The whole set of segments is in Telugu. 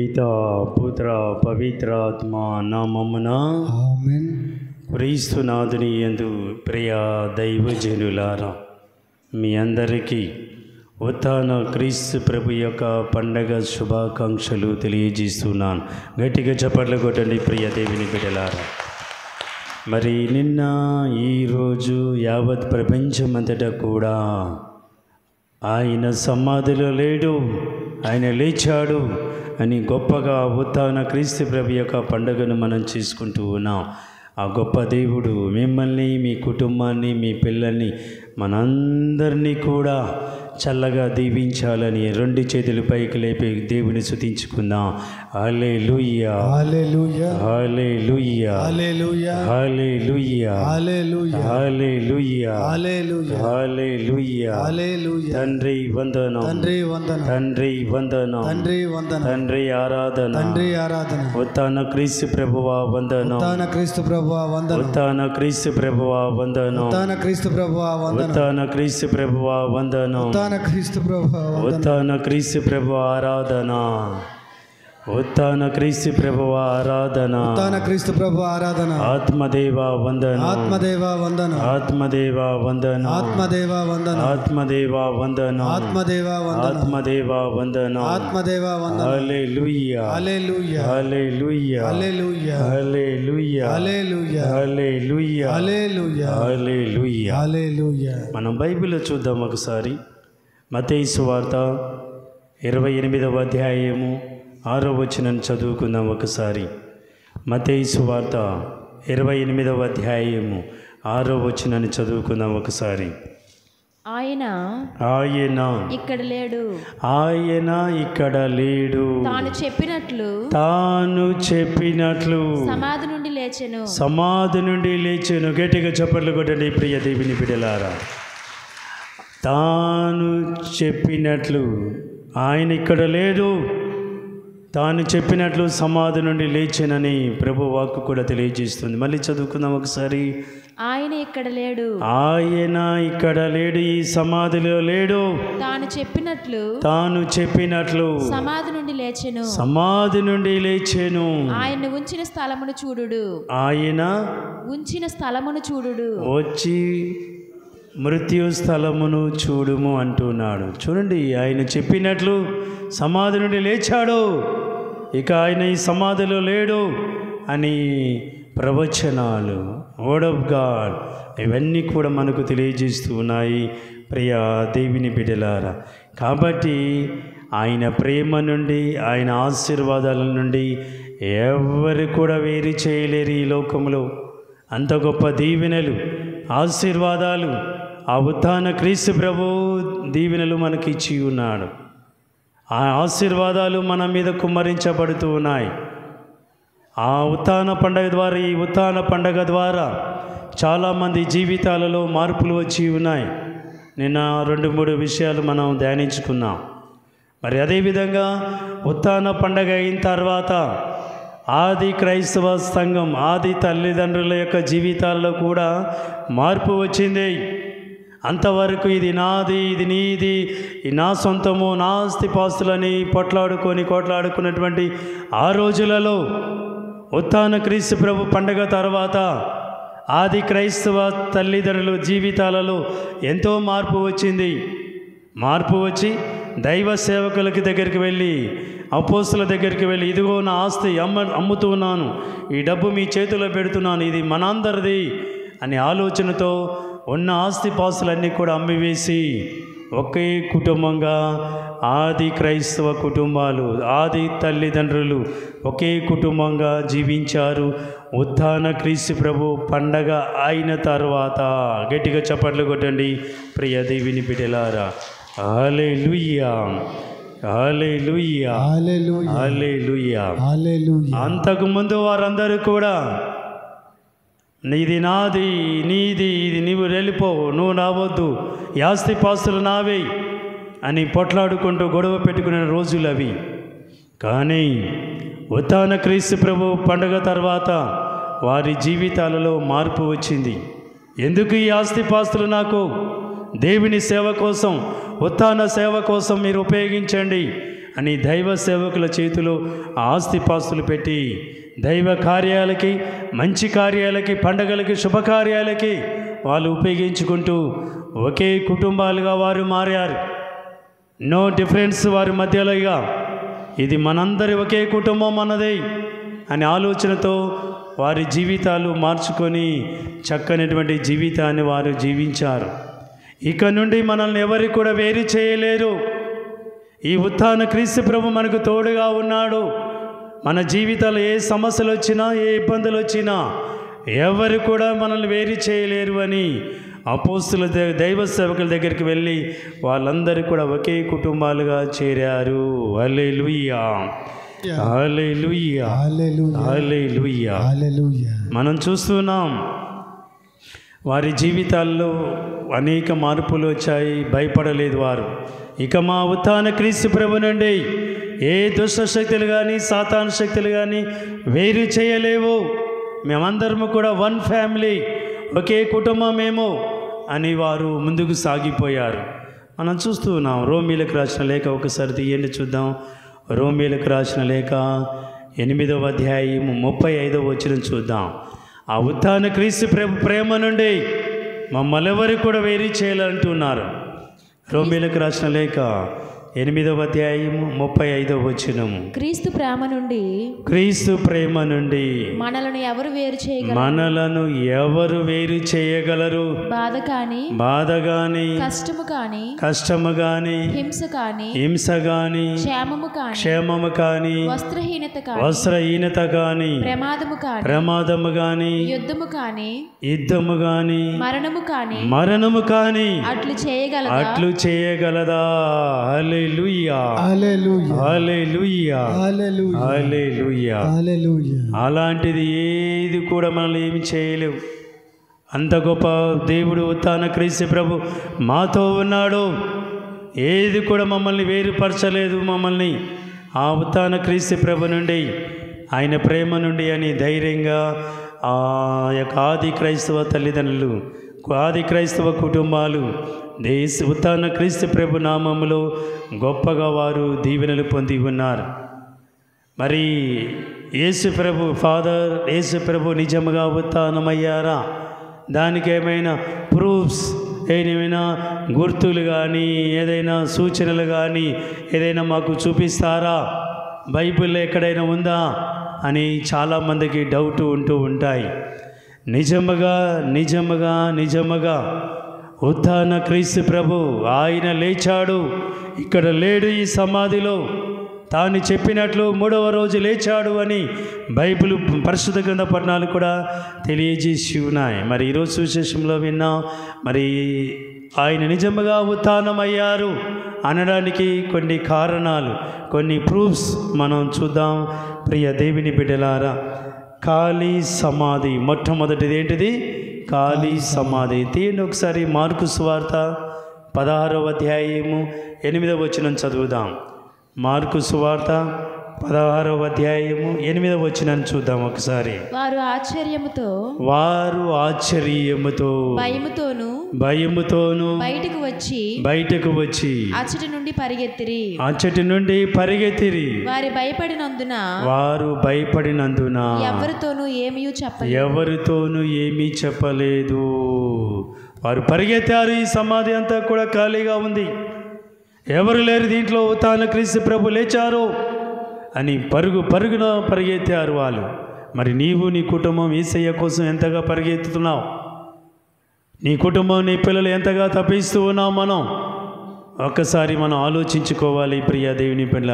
పితా పుత్ర పవిత్రాత్మ నామమున ఆమేన్. క్రీస్తునాథుని యందు ప్రియ దైవజనులారా, మీ అందరికీ ఉత్థాన క్రీస్తు ప్రభు యొక్క పండగ శుభాకాంక్షలు తెలియజేస్తున్నాను. గట్టిగా చప్పట్లు కొట్టండి ప్రియ దేవుని బిడ్డలారా. మరి నిన్న ఈరోజు యావత్ ప్రపంచమంతటా కూడా ఆయన సమాధిలో లేడు, ఆయన లేచాడు అని గొప్పగా ఉత్థాన క్రీస్తు ప్రభు యొక్క పండుగను మనం చేసుకుంటూ ఉన్నాం. ఆ గొప్ప దేవుడు మిమ్మల్ని, మీ కుటుంబాన్ని, మీ పిల్లల్ని, మనందరినీ కూడా చల్లగా దీవించాలని రెండు చేతులు పైకి లేపి దేవుని స్తుతించుకుందాం. హల్లెలూయా, హల్లెలూయా, హల్లెలూయా, హల్లెలూయా, హల్లెలూయా, హల్లెలూయా, హల్లెలూయా, హల్లెలూయా, హల్లెలూయా. హల్లెలూయా. తండ్రి వందనం, తండ్రి వందనం, తండ్రి వందనం, తండ్రి వందనం, తండ్రి ఆరాధన, తండ్రి ఆరాధన. ఉత్థాన క్రీస్తు ప్రభువా వందనం, ఉత్థాన క్రీస్తు ప్రభువా వందనం, ఉత్థాన క్రీస్తు ప్రభువా వందనం, ఉత్థాన క్రీస్తు ప్రభువా వందనం, ఉత్థాన క్రీస్తు ప్రభువా వందనం, ఉత్థాన క్రీస్తు ప్రభువా వందనం, ఉత్థాన క్రీస్తు ప్రభు ఆరాధన, ఉత్థాన క్రీస్తు ప్రభు ఆరాధన, ఉత్థాన క్రీస్తు ప్రభు ఆరాధన. ఆత్మదేవ వందనం, ఆత్మదేవ వందనం, ఆత్మదేవ వందనం, ఆత్మదేవ వందనం, ఆత్మదేవ వందనం, ఆత్మదేవ వందనం, ఆత్మదేవ వందనం. ఆత్మదేవ వందనం. హల్లెలూయా, హల్లెలూయా, హల్లెలూయా, హల్లెలూయా, హల్లెలూయా, హల్లెలూయా, హల్లెలూయా, హల్లెలూయా, హల్లెలూయా. హల్లెలూయా. మనం బైబిల్లో చూద్దాం ఒకసారి. మత్తయి సువార్త 28వ అధ్యాయము 6వ వచనం చదువుకుందాం ఒకసారి. మత్తయి సువార్త 28వ అధ్యాయము 6వ వచనాన్ని చదువుకుందాం ఒకసారి. ఆయన ఇక్కడ లేడు, ఆయన ఇక్కడ లేడు, తాను చెప్పినట్లు సమాధి నుండి లేచెను, సమాధి నుండి లేచెను. గట్టిగా చప్పట్లు కొట్టండి ప్రియ దేవుని బిడ్డలారా. తాను చెప్పినట్లు ఆయన ఇక్కడ లేడు, తాను చెప్పినట్లు సమాధి నుండి లేచెనని ప్రభు వాక్కు కూడా తెలియజేస్తుంది. మళ్ళీ చదువుకుందాం ఒకసారి. ఆయన ఇక్కడ లేడు, ఆయన ఇక్కడ లేడు, ఈ సమాధిలో లేడు, తాను చెప్పినట్లు సమాధి నుండి లేచెను, సమాధి నుండి లేచెను. ఆయన ఉంచిన స్థలమును చూడుడు, ఆయన ఉంచిన స్థలమును చూడుడు, వచ్చి మృత్యు స్థలమును చూడుము అంటున్నాడు. చూడండి, ఆయన చెప్పినట్లు సమాధి నుండి లేచాడు, ఇక ఆయన ఈ సమాధిలో లేడు అని ప్రవచనాలు, వర్డ్ ఆఫ్ గాడ్, ఇవన్నీ కూడా మనకు తెలియజేస్తూ ఉన్నాయి ప్రియ దేవుని బిడ్డలారా. కాబట్టి ఆయన ప్రేమ నుండి, ఆయన ఆశీర్వాదాల నుండి ఎవరు కూడా వేరు చేయలేరు ఈ లోకంలో. అంత గొప్ప దీవెనలు, ఆశీర్వాదాలు ఆ ఉత్థాన క్రీస్తు ప్రభు దీవెనలు మనకి ఇచ్చి ఉన్నాడు. ఆ ఆశీర్వాదాలు మన మీద కుమ్మరించబడుతూ ఉన్నాయి. ఆ ఉత్థాన పండగ ద్వారా, ఈ ఉత్థాన పండగ ద్వారా చాలామంది జీవితాలలో మార్పులు వచ్చి ఉన్నాయి. నిన్న 2-3 విషయాలు మనం ధ్యానించుకున్నాం. మరి అదేవిధంగా ఉత్థాన పండగ అయిన తర్వాత ఆది క్రైస్తవ సంఘం, ఆది తల్లిదండ్రుల యొక్క జీవితాల్లో కూడా మార్పు వచ్చింది. అంతవరకు ఇది నాది, ఇది నీది, ఇది నా సొంతము, నా ఆస్తిపాస్తులని కొట్లాడుకున్నటువంటి ఆ రోజులలో ఉత్థాన క్రీస్తు ప్రభు పండగ తర్వాత ఆది క్రైస్తవ తల్లిదండ్రుల జీవితాలలో ఎంతో మార్పు వచ్చింది. మార్పు వచ్చి దైవ సేవకులకి దగ్గరికి వెళ్ళి, అపోస్తుల దగ్గరికి వెళ్ళి, ఇదిగో నా ఆస్తి అమ్ముతున్నాను, ఈ డబ్బు మీ చేతిలో పెడుతున్నాను, ఇది మనందరిది అనే ఆలోచనతో ఉన్న ఆస్తిపాస్తులన్నీ కూడా అమ్మివేసి ఒకే కుటుంబంగా ఆది క్రైస్తవ కుటుంబాలు, ఆది తల్లిదండ్రులు ఒకే కుటుంబంగా జీవించారు. ఉత్థాన క్రీస్తు ప్రభు పండగ అయిన తర్వాత గట్టిగా చప్పట్లు కొట్టండి ప్రియ దేవుని బిడ్డలారా. హల్లెలూయా, హల్లెలూయా, హల్లెలూయా, హల్లెలూయా. అంతకుముందు వారందరూ కూడా ఇది నాది, నీది, ఇది నీవు వెళ్ళిపోవు, నువ్వు రావద్దు, ఈ ఆస్తిపాస్తులు నావే అని పొట్లాడుకుంటూ గొడవ పెట్టుకునే రోజులు అవి. కానీ ఉత్థాన క్రీస్తు ప్రభు పండుగ తర్వాత వారి జీవితాలలో మార్పు వచ్చింది. ఎందుకు ఈ ఆస్తిపాస్తులు నాకు? దేవుని సేవ కోసం, ఉత్థాన సేవ కోసం మీరు ఉపయోగించండి అని దైవ సేవకుల చేతిలో ఆస్తిపాస్తులు పెట్టి దైవ కార్యాలకి, మంచి కార్యాలకి, పండగలకి, శుభకార్యాలకి వాళ్ళు ఉపయోగించుకుంటూ ఒకే కుటుంబాలుగా వారు మారారు. నో డిఫరెన్స్ వారి మధ్యలో. ఇక ఇది మనందరి ఒకే కుటుంబం అన్నదే అనే ఆలోచనతో వారి జీవితాలు మార్చుకొని చక్కనటువంటి జీవితాన్ని వారు జీవించారు. ఇక నుండి మనల్ని ఎవరికి కూడా వేరు చేయలేరు. ఈ ఉత్థాన క్రీస్తు ప్రభు మనకు తోడుగా ఉన్నాడు. మన జీవితాలు ఏ సమస్యలు వచ్చినా, ఏ ఇబ్బందులు వచ్చినా ఎవరు కూడా మనల్ని వేరు చేయలేరు అని అపోస్తుల దైవ సేవకుల దగ్గరికి వెళ్ళి వాళ్ళందరూ కూడా ఒకే కుటుంబాలుగా చేరారు. హల్లెలూయా, హల్లెలూయా, హల్లెలూయా. మనం చూస్తున్నాం వారి జీవితాల్లో అనేక మార్పులు వచ్చాయి. భయపడలేదు వారు. ఇక మా ఉత్థాన క్రీస్తు ప్రభు నుండి ఏ దుష్ట శక్తులు కానీ, సాతాను శక్తులు కానీ వేరు చేయలేవు. మేమందరము కూడా వన్ ఫ్యామిలీ, ఒకే కుటుంబమేమో అని వారు ముందుకు సాగిపోయారు. మనం చూస్తున్నాం. రోమీలకు రాసిన లేఖ ఒకసారి తీయండి చూద్దాం. రోమీలకు రాసిన లేఖ 8వ అధ్యాయం 35వ వచనం చూద్దాం. ఆ ఉత్థాన క్రీస్తు ప్రేమ నుండి మమ్మల్ని ఎవరు కూడా వేరు చేయాలంటున్నారు. రోమీలకు రాసిన లేఖ 8వ అధ్యాయం 35వ వచనం. క్రీస్తు ప్రేమ నుండి, క్రీస్తు ప్రేమ నుండి మనలను ఎవరు వేరు చేయగలరు? మనలను ఎవరు వేరు చేయగలరు? బాధ కానీ, బాధ గాని, కష్టము కానీ, కష్టము గాని, హింస కానీ, హింస గాని, క్షేమము కానీ, క్షేమము కాని, వస్త్రహీనత కానీ, వస్త్రహీనత కాని, ప్రమాదము కానీ, ప్రమాదము గాని, యుద్ధము కానీ, యుద్ధము గాని, మరణము కానీ, మరణము కాని అట్లు చేయగలదా? అట్లు చేయగలదా? హల్లెలూయా, హల్లెలూయా, హల్లెలూయా, హల్లెలూయా, హల్లెలూయా. హల్లెలూయా. అలాంటిది ఏది కూడా మనల్ని ఏమి చేయలేవు. అంత గొప్ప దేవుడు ఉత్థాన క్రీస్తు ప్రభు మాతో ఉన్నాడు. ఏది కూడా మమ్మల్ని వేరుపరచలేదు. మమ్మల్ని ఆ ఉత్థాన క్రీస్తు ప్రభు నుండి, ఆయన ప్రేమ నుండి అని ధైర్యంగా ఆ యొక్క ఆది క్రైస్తవ తల్లిదండ్రులు, ఆది క్రైస్తవ కుటుంబాలు ఉత్థాన క్రీస్తు ప్రభు నామములో గొప్పగా వారు దీవెనలు పొంది ఉన్నారు. మరి యేసు ప్రభు ఫాదర్, యేసు ప్రభు నిజముగా ఉత్థానమయ్యారా? దానికి ఏమైనా ప్రూఫ్స్, ఏమైనా గుర్తులు కానీ, ఏదైనా సూచనలు కానీ ఏదైనా మాకు చూపిస్తారా? బైబిల్లో ఎక్కడైనా ఉందా అని చాలామందికి డౌట్ ఉంటూ ఉంటాయి. నిజముగా నిజముగా నిజముగా ఉత్థాన క్రీస్తు ప్రభు ఆయన లేచాడు. ఇక్కడ లేడు ఈ సమాధిలో. తాను చెప్పినట్లు 3వ రోజు లేచాడు అని బైబిల్ పరిశుద్ధ గ్రంథ పఠనాలు కూడా తెలియజేసి ఉన్నాయి. మరి ఈరోజు సువిశేషంలో విన్నాం. మరి ఆయన నిజముగా ఉత్థానమయ్యారు అనడానికి కొన్ని కారణాలు, కొన్ని ప్రూఫ్స్ మనం చూద్దాం. ప్రియ దేవుని బిడ్డలారా, ఖాళీ సమాధి. మొట్టమొదటిది ఏంటిది? ఖాళీ సమాధి. తీయండి ఒకసారి మార్కు సువార్త 16వ అధ్యాయము 8వ వచనం చదువుదాం. మార్కు సువార్త 16వ అధ్యాయము 8వ వచనం చూద్దాం ఒకసారి. వారు ఆశ్చర్యముతో భయముతోను బయటకు వచ్చి అచ్చటి నుండి పరిగెత్తిరి. వారు భయపడినందున ఎవరితోనూ ఏమీ చెప్పలేదు. వారు పరిగెత్తారు. ఈ సమాధి అంతా కూడా ఖాళీగా ఉంది. ఎవరు లేరు దీంట్లో. ఉత్థాన క్రీస్తు ప్రభు లేచారు అని పరుగున పరిగెత్తారు వాళ్ళు. మరి నీవు, నీ కుటుంబం యేసయ్య కోసం ఎంతగా పరిగెత్తుతున్నావు? నీ కుటుంబం, నీ పిల్లలు ఎంతగా తప్పిస్తూ ఉన్నావు? ఒక్కసారి మనం ఆలోచించుకోవాలి. ప్రియ దేవుని పిల్ల,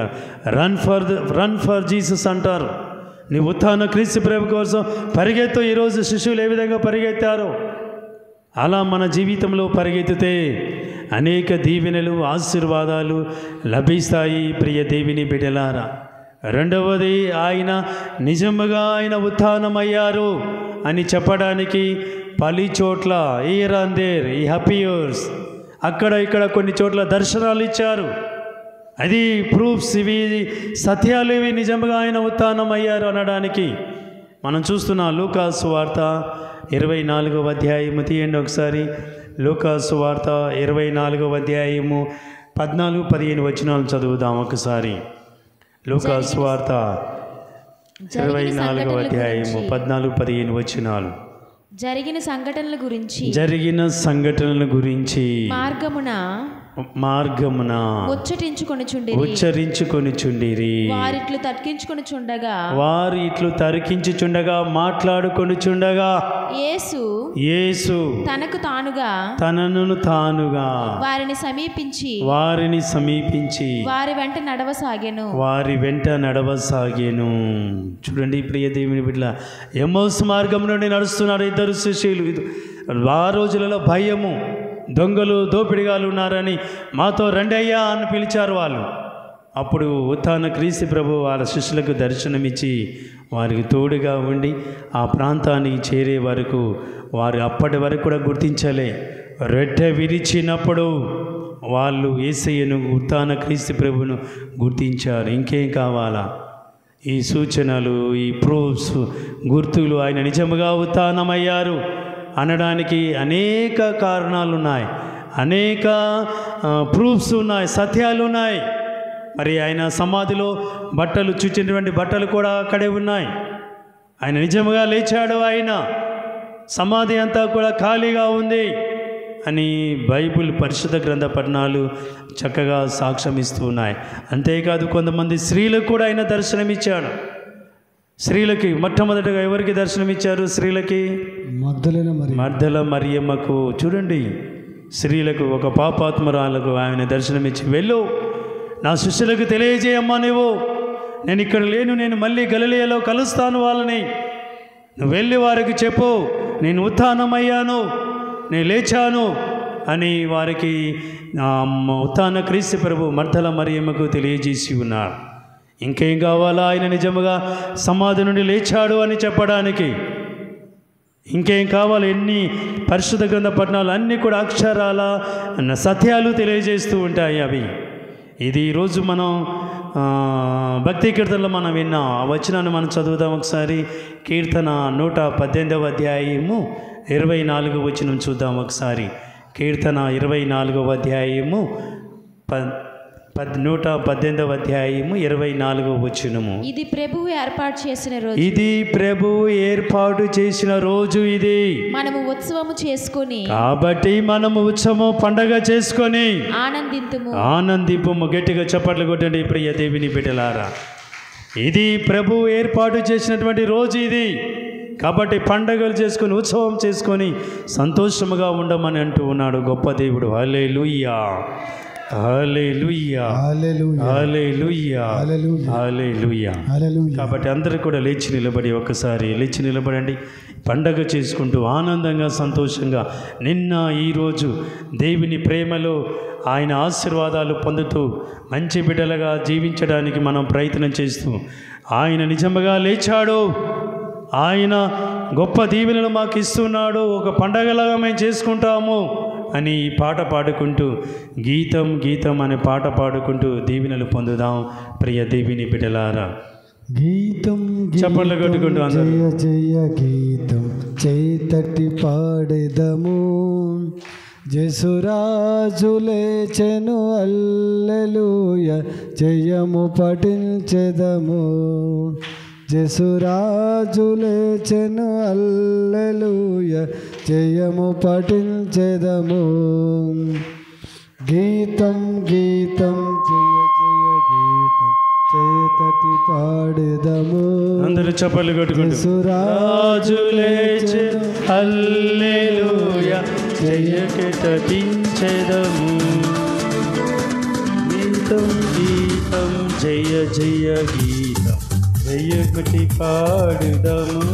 రన్ ఫర్ జీసస్ అంటారు. నీ ఉత్థాన క్రీస్తు ప్రభు కోసం పరిగెత్తు. ఈరోజు శిష్యులు ఏ విధంగా పరిగెత్తారో అలా మన జీవితంలో పరిగెత్తితే అనేక దీవెనలు, ఆశీర్వాదాలు లభిస్తాయి. ప్రియ దేవుని బిడ్డలారా, రెండవది, ఆయన నిజముగా ఆయన ఉత్థానమయ్యారు అని చెప్పడానికి పలు చోట్ల హియర్ అండ్ దేర్ ఈ హ్యాపీయర్స్ అక్కడ ఇక్కడ కొన్ని చోట్ల దర్శనాలు ఇచ్చారు. అది ప్రూఫ్స్. ఇవి సత్యాలు. ఇవి నిజంగా ఆయన ఉత్థానమయ్యారు అనడానికి మనం చూస్తున్నాం. లూకాసు సువార్త 24వ అధ్యాయము తీయండి ఒకసారి. లూకాసు సువార్త 24వ అధ్యాయము 14-15 వచనాలు చదువుదాం ఒకసారి. లూకా సువార్త 24వ అధ్యాయము 14-15 వచనాలు. జరిగిన సంఘటనల గురించి మార్గమున ఉచ్చరించుకొనిచుండిరి. వారు ఇట్లు తర్కించుచుండగా మాట్లాడుకొనిచుండగా యేసు తనను తానుగా వారిని సమీపించి వారి వెంట నడవసాగెను. చూడండి, ప్రియ దేవుని బిడ్డ, ఎమ్మౌస్ మార్గం నుండి నడుస్తున్నారు ఇద్దరు శిష్యులు. ఆ రోజులలో భయము, దొంగలు, దోపిడిగాలు ఉన్నారని మాతో రండయ్యా అని పిలిచారు వాళ్ళు. అప్పుడు ఉత్థాన క్రీస్తు ప్రభు వాళ్ళ శిష్యులకు దర్శనమిచ్చి వారికి తోడుగా ఉండి ఆ ప్రాంతానికి చేరే వరకు వారు అప్పటి వరకు కూడా గుర్తించలే. రొట్టె విరిచినప్పుడు వాళ్ళు యేసయ్యను, ఉత్థాన క్రీస్తు ప్రభును గుర్తించారు. ఇంకేం కావాలా? ఈ సూచనలు, ఈ ప్రూఫ్స్, గుర్తులు, ఆయన నిజముగా ఉత్థానమయ్యారు అనడానికి అనేక కారణాలు ఉన్నాయి, అనేక ప్రూఫ్స్ ఉన్నాయి, సత్యాలు ఉన్నాయి. మరి ఆయన సమాధిలో బట్టలు చుచ్చినటువంటి బట్టలు కూడా అక్కడే ఉన్నాయి. ఆయన నిజముగా లేచాడు, ఆయన సమాధి అంతా కూడా ఖాళీగా ఉంది అని బైబిల్ పరిశుద్ధ గ్రంథ పఠనాలు చక్కగా సాక్ష్యం ఇస్తూ ఉన్నాయి. అంతేకాదు కొంతమంది స్త్రీలకు కూడా ఆయన దర్శనమిచ్చాడు. స్త్రీలకి మొట్టమొదటిగా ఎవరికి దర్శనమిచ్చారు? స్త్రీలకి మగ్దల మరియమ్మకు. చూడండి, స్త్రీలకు, ఒక పాపాత్మరాలకు ఆయన దర్శనమిచ్చి, వెళ్ళు నా శిష్యులకు తెలియజేయమ్మా, నేను ఇక్కడ లేను, నేను మళ్ళీ గలిలయలో కలుస్తాను వాళ్ళని, నువ్వు వెళ్ళి వారికి చెప్పు, నేను ఉత్థానమయ్యాను, నేను లేచాను అని వారికి ఉత్థాన క్రీస్తు ప్రభు మగ్దల మరియమ్మకు తెలియజేసి ఉన్నారు. ఇంకేం కావాలా? ఆయన నిజముగా సమాధి నుండి లేచాడు అని చెప్పడానికి ఇంకేం కావాలి? ఎన్ని పరిశుద్ధ గ్రంథ పఠనాలు అన్నీ కూడా అక్షరాల సత్యాలు తెలియజేస్తూ ఉంటాయి అవి. ఇది ఈరోజు మనం భక్తి కీర్తనలో మనం విన్నాం. ఆ వచనాన్ని మనం చదువుదాం ఒకసారి. కీర్తన 118వ అధ్యాయము 24వ వచనం చూద్దాం ఒకసారి. కీర్తన 24వ అధ్యాయము 118వ అధ్యాయము 24వ వచనము. ఇది ప్రభువు ఏర్పాటు చేసిన రోజు ఇది. మనము ఉత్సవము చేసుకొని, కాబట్టి మనము ఉత్సవము పండగ చేసుకొని ఆనందింపుము. గట్టిగా చప్పట్లు కొట్టండి ప్రియ దేవుని బిడ్డలారా. ఇది ప్రభువు ఏర్పాటు చేసినటువంటి రోజు ఇది. కాబట్టి పండగలు చేసుకొని, ఉత్సవం చేసుకొని సంతోషముగా ఉండమని అంటూ ఉన్నాడు గొప్ప దేవుడు. హల్లెలూయా, హల్లెలూయా, హల్లెలూయా, హల్లెలూయా. కాబట్టి అందరూ కూడా లేచి నిలబడి, ఒక్కసారి లేచి నిలబడండి. పండగ చేసుకుంటూ ఆనందంగా, సంతోషంగా నిన్న ఈరోజు దేవుని ప్రేమలో ఆయన ఆశీర్వాదాలు పొందుతూ మంచి బిడ్డలుగా జీవించడానికి మనం ప్రయత్నం చేస్తూ, ఆయన నిజంగా లేచాడు, ఆయన గొప్ప దీవెనలు మాకు ఇస్తున్నాడు, ఒక పండగలాగా మేము చేసుకుంటాము అని ఈ పాట పాడుకుంటూ, గీతం గీతం అనే పాట పాడుకుంటూ దీవెనలు పొందుదాం ప్రియ దేవిని బిడ్డలారా. గీతం చప్పట్లు కొట్టుకుంటూ జయ జయ గీతం చేతటి పాడెదము, జసురాజు లేచెను హల్లెలూయ, జయము పఠించెదము. జసురాజు లేచెను హల్లెలూయ, జయము పఠించెదము. గీతం గీతం జయ జయ గీతం చేతటి పాడెదము. అందరూ చప్పట్లు కొట్టుకుంటూ, జసురాజు లేచెను హల్లెలూయ, జయము పఠించెదము. గీతం గీతం జయ జయ గీతం జయముటి పాడుదము.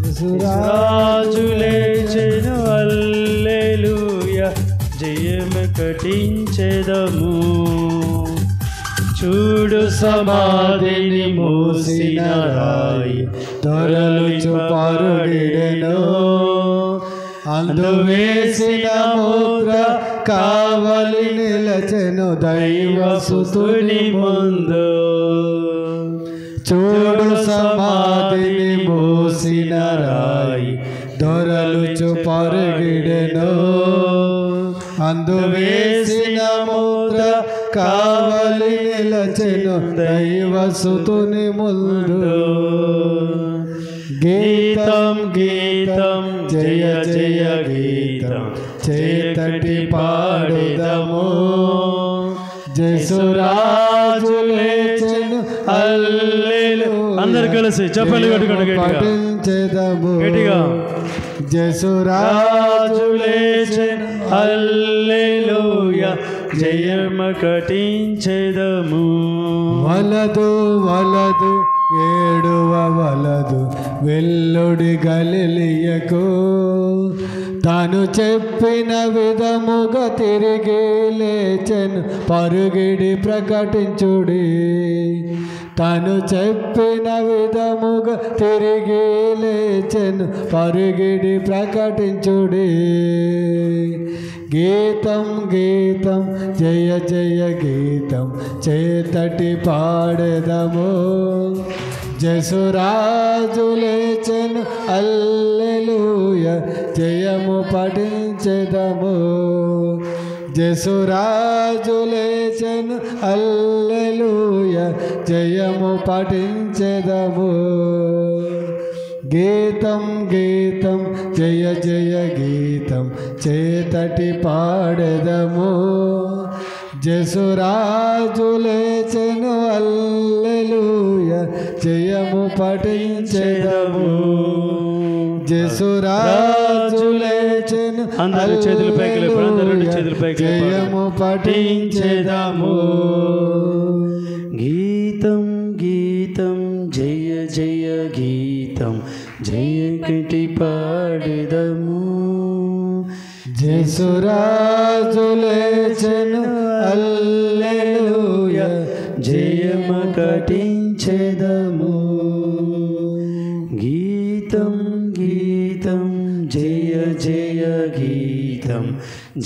జసురాజు లేచెను హల్లెలూయ, జయము పఠించెదము. చూడు సమాధిని మూసిన రాయి తొరలుచు పరుడెను, అందువేసిన ముద్ర కావలి నిలచెను దైవసుతుని ముందు. చూడు సమాధిని మూసిన రాయి దొరలుచు పరుడెను, అందువేసిన కావలి నిలచెను దైవసుతుని ముందు. గీతం గీతం జయ జయ గీతం చేతటి పాడుదము. జేసురాజు లేచెను హల్లెలూయా. అందరు కలిసి చెప్పలు కట్టుకోండి పఠించెదము. గట్టిగా. జేసురాజు లేచెను హల్లెలూయా, జయము కటించెదము. వలదు వలదు ఏడువ వలదు వెల్లుడి గలిలియకు. తాను చెప్పిన విధముగా తిరిగి లేచెను పరుగిడి ప్రకటించుడి. తాను చెప్పిన విధముగా తిరిగి లేచెను పరుగిడి ప్రకటించుడి. గీతం గీతం జయ జయ గీతం చేతటి పాడెదము. జేసురాజు లేచెను హల్లెలూయా, జయము పఠించెదము. జేసురాజు లేచెను హల్లెలూయా, జయము పఠించెదము. గీతం గీతం జయ జయ గీతం చేతటి పాడెదము. జేసురాజు లేచెను హల్లెలూయా, జయము పఠించెదము. జేసురాజు లేచెను అందరూ చేతులు పైకి లేపండి, అందరూ రెండు చేతులు పైకి లేపండి. జయము పఠించెదము. గీతం గీతం జయ జయ గీతం జయ కటి పాడెదము. జేసురాజు లేచెను హల్లెలూయా, జయము కటించెదము. గీతం గీతం జయ జయ గీతం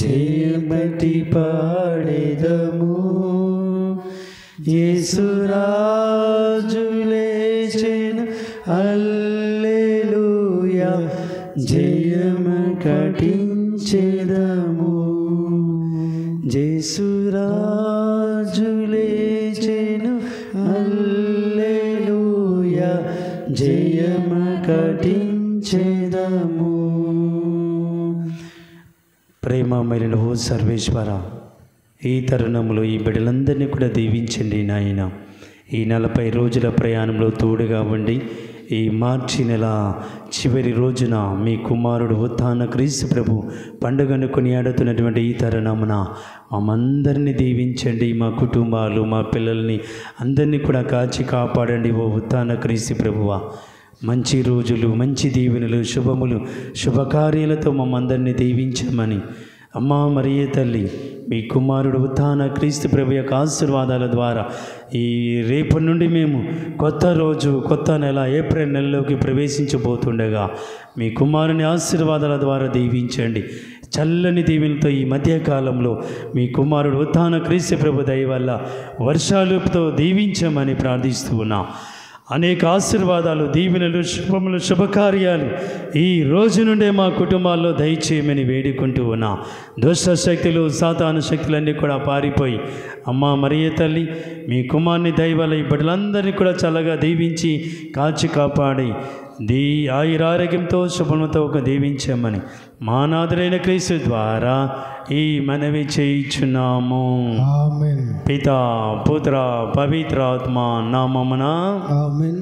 జయమటి పాడెదము. యేసురాజు లేచెను హల్లెలూయా, జయము కటించెదము. యేసురాజు లేచెను హల్లెలూయా, జయము కటించెదము. ప్రేమమైన ఓ సర్వేశ్వర, ఈ తరుణంలో ఈ బిడ్డలందరినీ కూడా దీవించండి నాయన. ఈ 40 రోజుల ప్రయాణంలో తోడుగా ఉండి ఈ మార్చి నెల చివరి రోజున మీ కుమారుడు ఉత్థాన క్రీస్తు ప్రభు పండుగను కొనియాడుతున్నటువంటి ఈ తరుణమున మమ్మందరినీ దీవించండి. మా కుటుంబాలు, మా పిల్లల్ని అందరినీ కూడా కాచి కాపాడండి ఓ ఉత్థాన క్రీస్తు ప్రభువా. మంచి రోజులు, మంచి దీవెనలు, శుభములు, శుభకార్యాలతో మమ్మందరినీ దీవించమని అమ్మా మరియే తల్లి మీ కుమారుడు ఉత్థాన క్రీస్తు ప్రభు యొక్క ఆశీర్వాదాల ద్వారా ఈ రేపటి నుండి మేము కొత్త రోజు, కొత్త నెల ఏప్రిల్ నెలలోకి ప్రవేశించబోతుండగా మీ కుమారుని ఆశీర్వాదాల ద్వారా దీవించండి. చల్లని దీవెనలతో ఈ మధ్యకాలంలో మీ కుమారుడు ఉత్థాన క్రీస్తు ప్రభు దయ వల్ల వర్షాలతో దీవించమని ప్రార్థిస్తూ ఉన్నాం. అనేక ఆశీర్వాదాలు, దీవెనలు, శుభములు, శుభకార్యాలు ఈ రోజు నుండే మా కుటుంబాల్లో దయచేయమని వేడుకుంటూ ఉన్నా. దుష్ట శక్తులు, సాతాను శక్తులన్నీ కూడా పారిపోయి అమ్మా మరియే తల్లి మీ కుమారుని దయ వల్ల ఈ బిడ్డలందరినీ కూడా చల్లగా దీవించి కాచి కాపాడి ఆయురారోగ్యంతో శుభములతో ఒక దీవించమని మా నాథుడైన క్రీస్తు ద్వారా ఈ మనవి చేయుచున్నాము. ఆమేన్. పితా, పుత్ర, పవిత్రాత్మ నామమున ఆమేన్.